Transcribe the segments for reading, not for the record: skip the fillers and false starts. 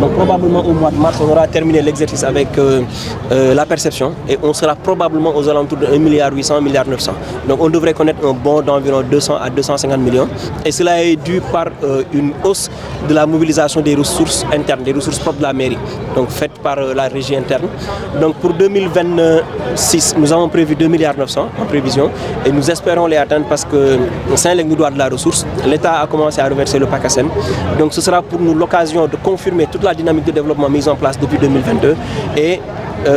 Donc probablement au mois de mars, on aura terminé l'exercice avec la perception et on sera probablement aux alentours de 1,8 milliard, 1,9 milliard. Donc on devrait connaître un bond d'environ 200 à 250 millions. Et cela est dû par une hausse de la mobilisation des ressources internes, des ressources propres de la mairie, donc faites par la régie interne. Donc pour 2026, nous avons prévu 2,9 milliards en prévision et nous espérons les atteindre parce que Saint-Lec nous doit de la ressource. L'État a commencé à reverser le PACASEN. Donc ce sera pour nous l'occasion de confirmer toute la dynamique de développement mise en place depuis 2022 et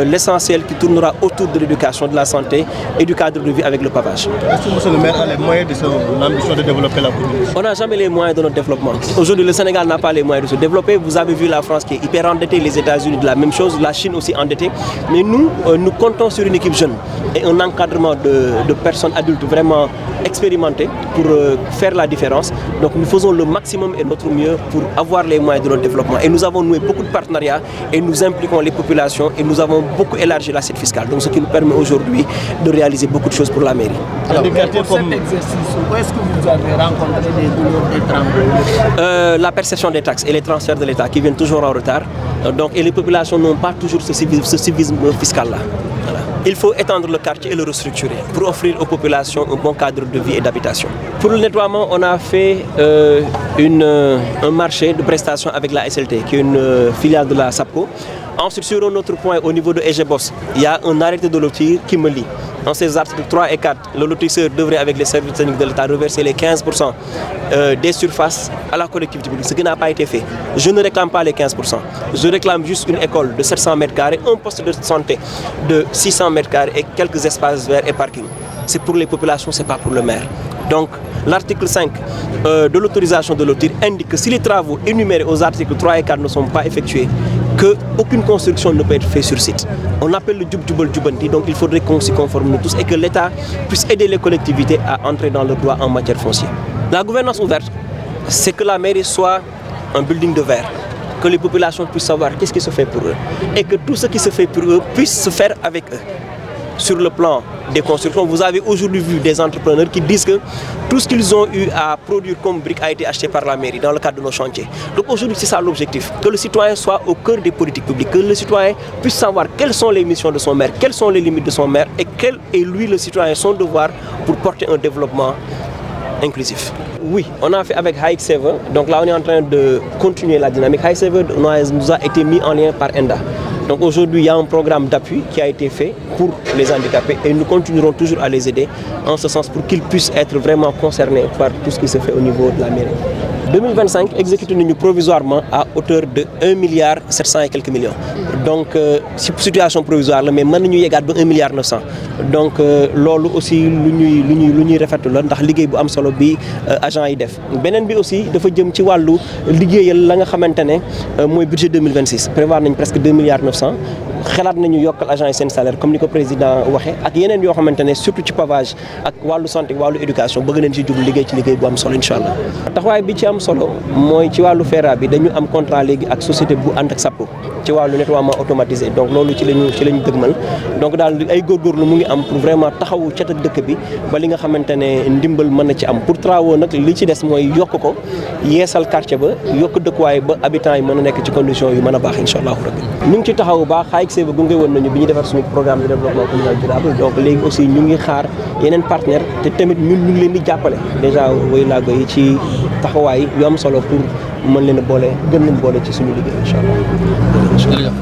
l'essentiel qui tournera autour de l'éducation, de la santé et du cadre de vie avec le pavage. Est-ce que monsieur le maire a les moyens de son ambition de développer la commune? On n'a jamais les moyens de notre développement. Aujourd'hui, le Sénégal n'a pas les moyens de se développer. Vous avez vu la France qui est hyper endettée, les États-Unis de la même chose, la Chine aussi endettée. Mais nous, nous comptons sur une équipe jeune et un encadrement de personnes adultes vraiment expérimentées pour faire la différence. Donc nous faisons le maximum et notre mieux pour avoir les moyens de notre développement. Et nous avons noué beaucoup de partenariats et nous impliquons les populations et nous avons beaucoup élargi l'assiette fiscale. Donc ce qui nous permet aujourd'hui de réaliser beaucoup de choses pour la mairie. Alors, pour cet exercice, où est-ce que vous avez rencontré des douleurs d'étrangers? La perception des taxes et les transferts de l'État qui viennent toujours en retard. Donc, et les populations n'ont pas toujours ce civisme fiscal-là. Voilà. Il faut étendre le quartier et le restructurer pour offrir aux populations un bon cadre de vie et d'habitation. Pour le nettoiement, on a fait un marché de prestations avec la SLT, qui est une filiale de la SAPCO. Ensuite, sur un autre point, au niveau de EGBOS, il y a un arrêté de lotir qui me lie. Dans ces articles 3 et 4, le lotisseur devrait, avec les services techniques de l'État, reverser les 15% des surfaces à la collectivité publique, ce qui n'a pas été fait. Je ne réclame pas les 15%. Je réclame juste une école de 700 m², un poste de santé de 600 m² et quelques espaces verts et parking. C'est pour les populations, ce n'est pas pour le maire. Donc, l'article 5 de l'autorisation de lotir indique que si les travaux énumérés aux articles 3 et 4 ne sont pas effectués, qu'aucune construction ne peut être faite sur site. On appelle le Djub Djubal Djubanti, donc il faudrait qu'on s'y conforme nous tous et que l'État puisse aider les collectivités à entrer dans le droit en matière foncière. La gouvernance ouverte, c'est que la mairie soit un building de verre, que les populations puissent savoir qu'est-ce qui se fait pour eux et que tout ce qui se fait pour eux puisse se faire avec eux. Sur le plan des constructions, vous avez aujourd'hui vu des entrepreneurs qui disent que tout ce qu'ils ont eu à produire comme briques a été acheté par la mairie dans le cadre de nos chantiers. Donc aujourd'hui, c'est ça l'objectif, que le citoyen soit au cœur des politiques publiques, que le citoyen puisse savoir quelles sont les missions de son maire, quelles sont les limites de son maire et quel est lui, le citoyen, son devoir pour porter un développement inclusif. Oui, on a fait avec Hike Saver, donc là on est en train de continuer la dynamique. Hike Saver nous a été mis en lien par ENDA. Donc aujourd'hui, il y a un programme d'appui qui a été fait pour les handicapés et nous continuerons toujours à les aider en ce sens pour qu'ils puissent être vraiment concernés par tout ce qui se fait au niveau de la mairie. 2025, exécuté nous provisoirement à hauteur de 1,7 milliard et quelques millions. Donc, situation provisoire, mais maintenant nous avons 1,9 milliard. Donc, lolu aussi lu rafetlu la ndax liggéey bu am solo bi agent yi def. Benen bi aussi dafa jëm ci walu liggéeyal la nga xamantene moy budget 2026. Prévoir nañ presque 2,9 milliards. Xalaat nañu yokkal agent yi seen salaire comme ni ko président waxee ak yeneen yoo xamante ne surtout ci pavage ak wàllu santé wàllu éducation bëgg nañ ci jublu liggéey ci liggéey bu am solo incha allah. taxawaay bi ci am solo mooy ci wàllu FERA bi dañu am contrat léegi ak société bu ànd ak SAPCO ci wàllu nettoiement automatisé donc loolu ci lañu dëgmal donc daal ay góorgóorlu mu ngi am pour vraiment taxawu cat ak dëkk bi ba li nga xamante ne ndimbal mën na ci am pour travaux nag li ci des mooy yokk ko yeesal quartier ba yokk dëkkuwaay ba habitants yi mën a nekk ci condition yu mën a baax incha allahu rabbi ñu ngi ci taxaw baax Seba gunge woon nañu bi ñu defar suñu programme de développement communal durable donc léegi aussi ñu ngi xaar yeneen partenaire te tamit ñun ñu ngi leen di jàppale déjà way laago yi ci taxawaay yu am solo pour mën leen a boole gën leen boole ci suñu liggéey incha allah